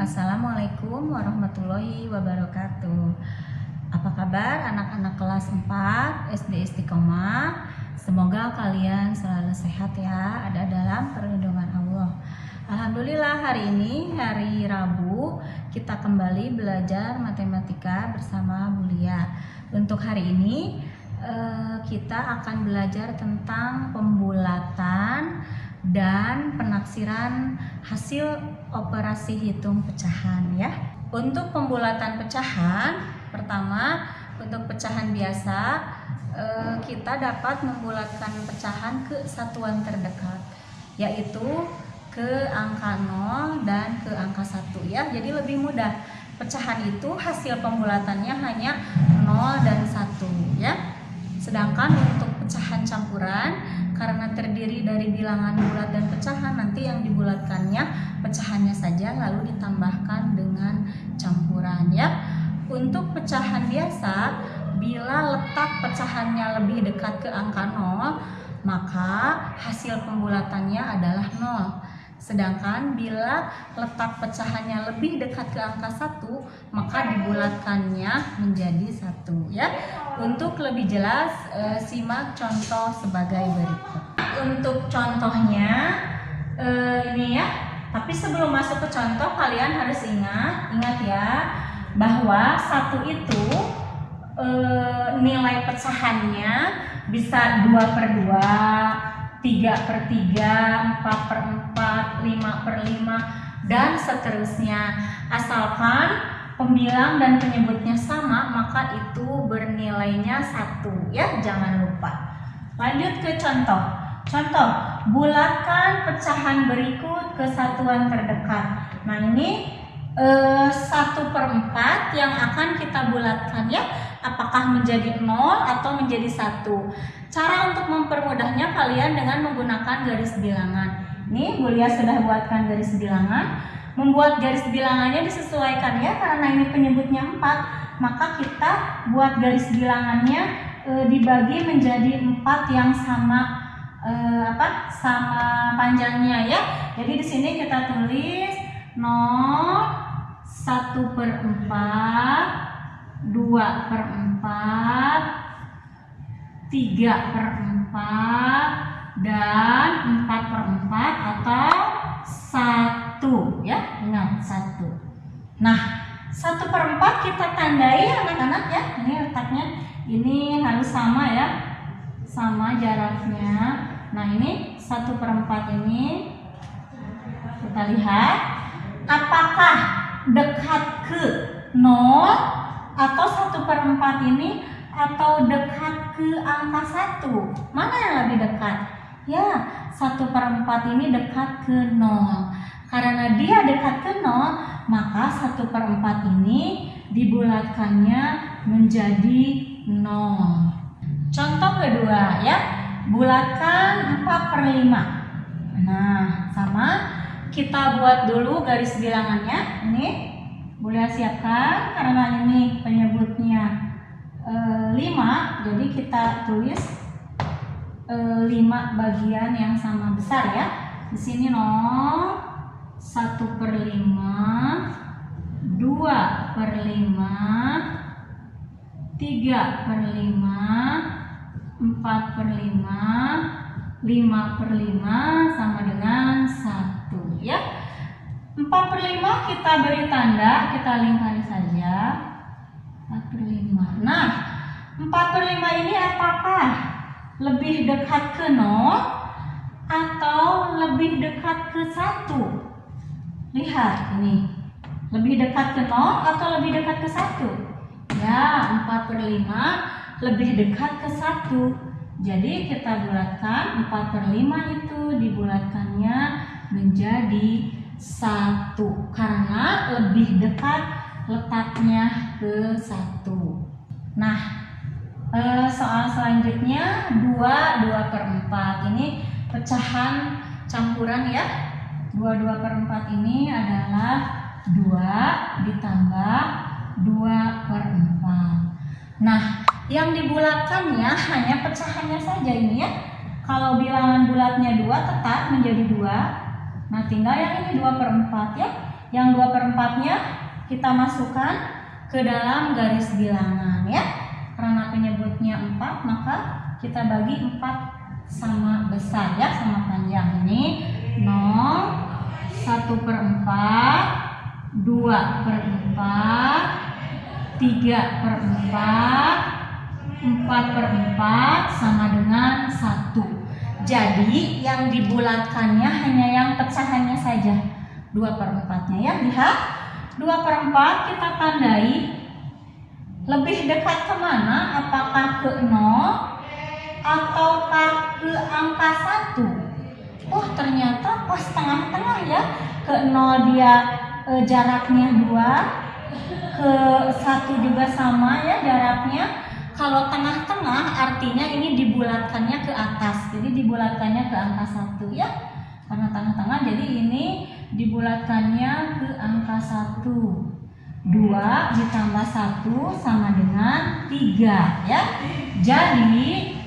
Assalamualaikum warahmatullahi wabarakatuh. Apa kabar anak-anak kelas 4 SD Istiqomah? Semoga kalian selalu sehat ya, ada dalam perlindungan Allah. Alhamdulillah, hari ini hari Rabu kita kembali belajar matematika bersama Bu Lia. Untuk hari ini kita akan belajar tentang pembulatan dan penaksiran hasil operasi hitung pecahan ya. Untuk pembulatan pecahan, pertama untuk pecahan biasa kita dapat membulatkan pecahan ke satuan terdekat, yaitu ke angka 0 dan ke angka 1 ya. Jadi lebih mudah. Pecahan itu hasil pembulatannya hanya 0 dan 1 ya. Sedangkan untuk pecahan campuran, karena terdiri dari bilangan bulat dan pecahan, nanti yang dibulatkannya pecahannya saja lalu ditambahkan dengan campuran ya. Untuk pecahan biasa, bila letak pecahannya lebih dekat ke angka 0, maka hasil pembulatannya adalah 0. Sedangkan bila letak pecahannya lebih dekat ke angka 1, maka dibulatkannya menjadi 1 ya. Untuk lebih jelas, simak contoh sebagai berikut. Untuk contohnya ini ya. Tapi sebelum masuk ke contoh, kalian harus ingat ya, bahwa 1 itu nilai pecahannya bisa 2/2, 3/3, 4/4, 5/5, dan seterusnya. Asalkan pembilang dan penyebutnya sama, maka itu bernilainya 1 ya, jangan lupa. Lanjut ke contoh. Contoh, bulatkan pecahan berikut ke satuan terdekat. Nah ini 1/4 yang akan kita bulatkan ya. Apakah menjadi 0 atau menjadi 1? Cara untuk mempermudahnya kalian dengan menggunakan garis bilangan. Nih, Bu Lia sudah buatkan garis bilangan. Membuat garis bilangannya disesuaikan ya, karena ini penyebutnya 4, maka kita buat garis bilangannya dibagi menjadi 4 yang sama sama panjangnya ya. Jadi di sini kita tulis 0, 1/4, 2/4, 3/4, dan 4/4 atau 1 ya. Ingat 1. Nah, 1/4 kita tandai anak-anak ya. Ini letaknya, ini harus sama ya, sama jaraknya. Nah ini 1/4 ini kita lihat apakah dekat ke 0 atau 1/4 ini, atau dekat ke angka 1. Mana yang lebih dekat? Ya, 1/4 ini dekat ke 0. Karena dia dekat ke 0, maka 1/4 ini dibulatkannya menjadi 0. Contoh kedua ya, bulatkan 4/5. Nah, sama, kita buat dulu garis bilangannya. Ini boleh siapkan, karena ini penyebutnya 5, jadi kita tulis 5 bagian yang sama besar ya. Di sini 0, 1/5, 2/5, 3/5, 4/5, 5/5 sama dengan 1 ya. 4/5 kita beri tanda, kita lingkari saja 4/5. Nah, 4/5 ini apakah lebih dekat ke 0 atau lebih dekat ke 1? Lihat ini, lebih dekat ke 0 atau lebih dekat ke 1? Ya, 4/5 lebih dekat ke 1. Jadi kita bulatkan 4/5 itu dibulatkannya menjadi 1 karena lebih dekat letaknya ke 1. Nah, soal selanjutnya 2/4 ini pecahan campuran ya. 2/4 ini adalah 2 ditambah 2/4. Nah, yang dibulatkannya hanya pecahannya saja ini ya. Kalau bilangan bulatnya 2 tetap menjadi 2. Nah, tinggal yang ini 2/4 ya. Yang 2/4-nya kita masukkan ke dalam garis bilangan ya. Karena penyebutnya 4, maka kita bagi 4 sama besar ya, sama panjang. Ini 0, 1/4, 2/4, 3/4, 4/4 sama dengan 1. Jadi yang dibulatkannya hanya yang pecahannya saja, 2/4-nya ya. Lihat, 2/4 kita tandai lebih dekat kemana? Apakah ke 0 ataukah ke angka 1? Oh, ternyata pas tengah-tengah ya. Ke 0 dia jaraknya 2, ke 1 juga sama ya jaraknya. Kalau tengah-tengah artinya ini dibulatkannya ke atas, jadi dibulatkannya ke angka 1 ya. Karena tengah-tengah jadi ini dibulatkannya ke angka 1. 2 ditambah 1 sama dengan 3 ya. Jadi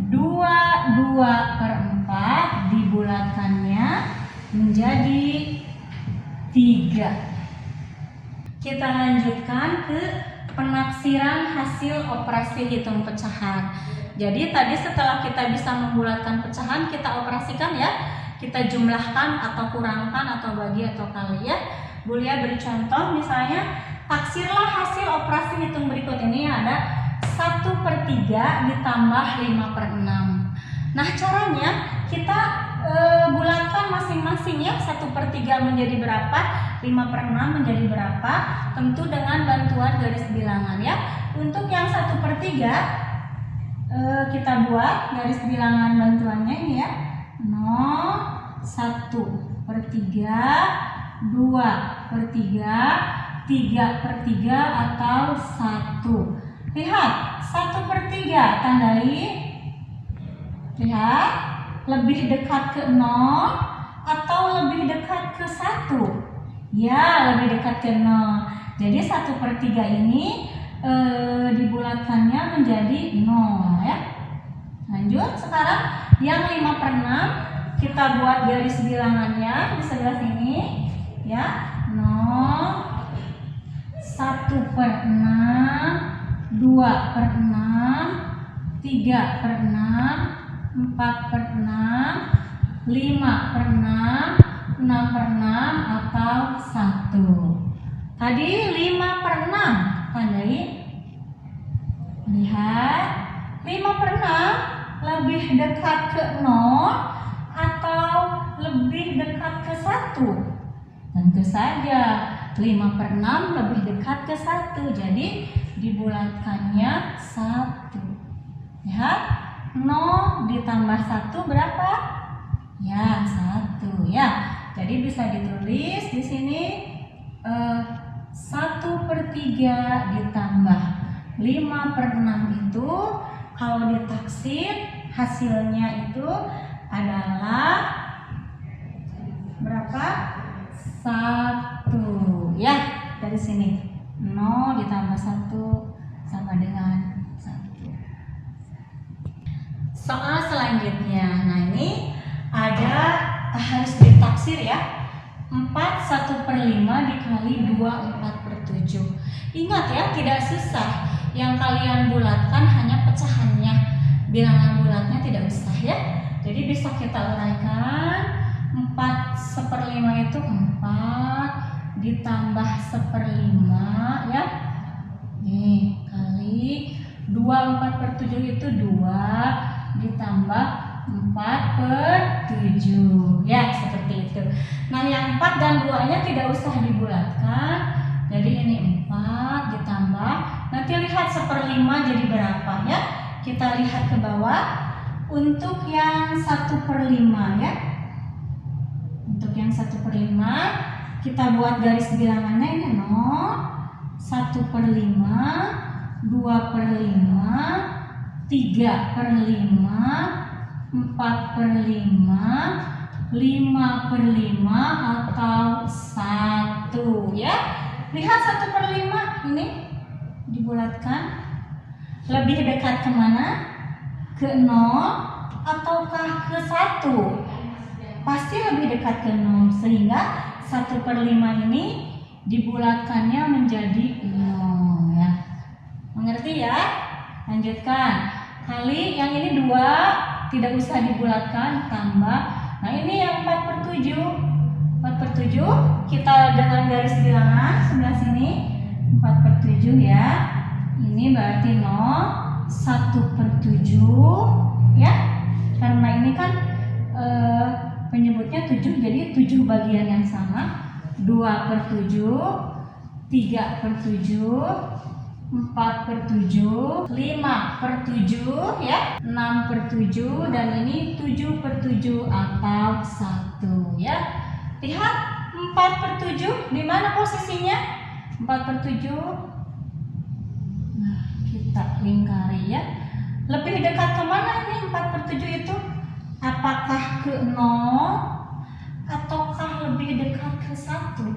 2/4 dibulatkannya menjadi 3. Kita lanjutkan ke penafsiran hasil operasi hitung pecahan. Jadi tadi setelah kita bisa membulatkan pecahan, kita operasikan ya. Kita jumlahkan atau kurangkan atau bagi atau kali ya. Bulia beri contoh, misalnya taksirlah hasil operasi hitung berikut ini. Ada 1/3 ditambah 5/6. Nah, caranya kita bulatkan masing-masing ya. 1/3 menjadi berapa, 5/6 menjadi berapa, tentu dengan bantuan garis bilangan ya. Untuk yang 1/3 kita buat garis bilangan bantuannya ini ya. 0, 1/3, 2/3, 3/3 atau 1. Lihat, 1/3 tandai. Lihat, lebih dekat ke 0 atau lebih dekat ke 1? Ya, lebih dekat ke 0. Jadi 1/3 ini dibulatkannya menjadi 0 ya. Lanjut, sekarang yang 5/6 kita buat garis bilangannya di sebelah sini ya. 0, 1/6, 2/6, 3/6, 4/6, 5/6, 6/6 atau 1. Tadi 5/6 tandai. Lihat, 5/6 lebih dekat ke 0 atau lebih dekat ke 1? Tentu saja 5/6 lebih dekat ke 1. Jadi dibulatkannya 1. Lihat, 0 ditambah 1 berapa? Ya, 1 ya. Jadi bisa ditulis di sini 1/3 ditambah 5/6 itu kalau ditaksir hasilnya itu adalah berapa? 1 ya. Dari sini 0 ditambah 1 sama dengan 1. Soal selanjutnya, nah ini ada harus ditaksir ya. 4 1/5 dikali 2 4/7. Ingat ya, tidak susah. Yang kalian bulatkan hanya pecahannya, bilangan bulatnya tidak usah ya. Jadi bisa kita uraikan. 4 1/5 itu 4 ditambah 1/5 ya. Nih, kali 2 4/7 itu 2 ditambah 4/7 ya, seperti itu. Nah, yang 4 dan 2-nya tidak usah dibulatkan. Jadi ini 4 ditambah, nanti lihat 1/5 jadi berapa ya. Kita lihat ke bawah. Untuk yang 1/5 ya. Untuk yang 1/5 kita buat garis bilangannya ini 0, 1/5, 2/5, 3/5, 4/5, 5/5 atau 1 ya. Lihat 1/5 ini dibulatkan lebih dekat kemana? Ke 0 ataukah ke 1? Pasti lebih dekat ke 0, sehingga 1/5 ini dibulatkannya menjadi 0 ya. Mengerti ya? Lanjutkan. Kali yang ini 2 tidak usah dibulatkan, tambah. Nah ini yang 4/7. 4/7 kita dengan garis bilangan sebelah sini 4/7 ya. Ini berarti 0, 1/7 ya. Karena ini kan penyebutnya 7, jadi 7 bagian yang sama. 2/7, 3/7, 4/7, 5/7 ya, 6/7, dan ini 7/7 atau 1 ya. Lihat 4/7 di mana posisinya? 4/7. Nah, kita lingkari ya. Lebih dekat kemana ini 4/7 itu? Apakah ke 0 ataukah lebih dekat ke 1?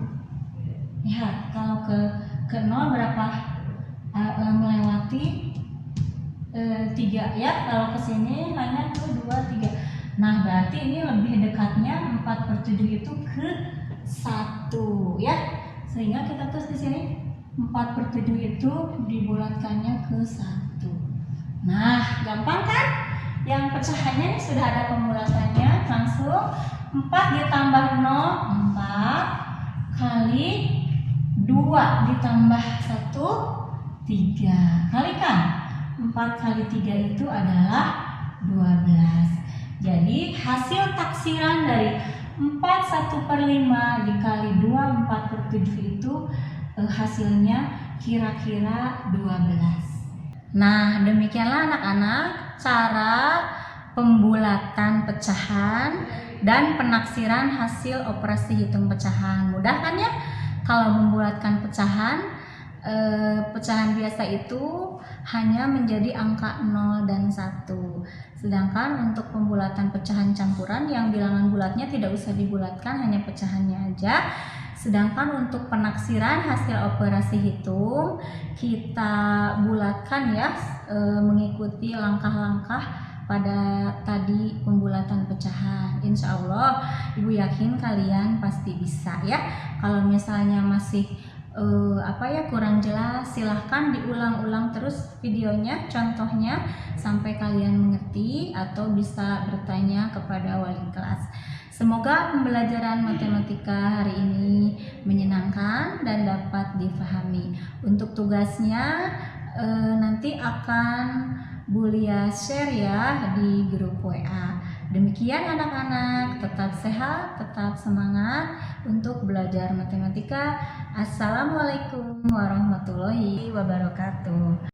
Lihat, kalau ke 0 berapa? Melewati 3 ya. Kalau ke sini hanya ke 2, 3. Nah, berarti ini lebih dekatnya 4/7 itu ke 1 ya. Sehingga kita tulis di sini 4/7 itu dibulatkannya ke 1. Nah, gampang kan? Yang pecahannya ini sudah ada pembulatannya. Langsung 4 ditambah 0, 4 kali 2 ditambah 1, 3. Kalikan 4 kali 3 itu adalah 12. Jadi hasil taksiran dari 4 1/5 dikali 2 4/7 itu hasilnya kira-kira 12. Nah, demikianlah anak-anak cara pembulatan pecahan dan penaksiran hasil operasi hitung pecahan. Mudah kan ya? Kalau membulatkan pecahan biasa itu hanya menjadi angka 0 dan 1. Sedangkan untuk pembulatan pecahan campuran yang bilangan bulatnya tidak usah dibulatkan, hanya pecahannya aja. Sedangkan untuk penaksiran hasil operasi hitung kita bulatkan ya, mengikuti langkah-langkah pada tadi pembulatan pecahan. Insya Allah Ibu yakin kalian pasti bisa ya. Kalau misalnya masih kurang jelas, silahkan diulang-ulang terus videonya, contohnya sampai kalian mengerti atau bisa bertanya kepada wali kelas. Semoga pembelajaran matematika hari ini menyenangkan dan dapat difahami. Untuk tugasnya nanti akan Bu Lia share ya di grup WA. Demikian anak-anak, tetap sehat, tetap semangat untuk belajar matematika. Assalamualaikum warahmatullahi wabarakatuh.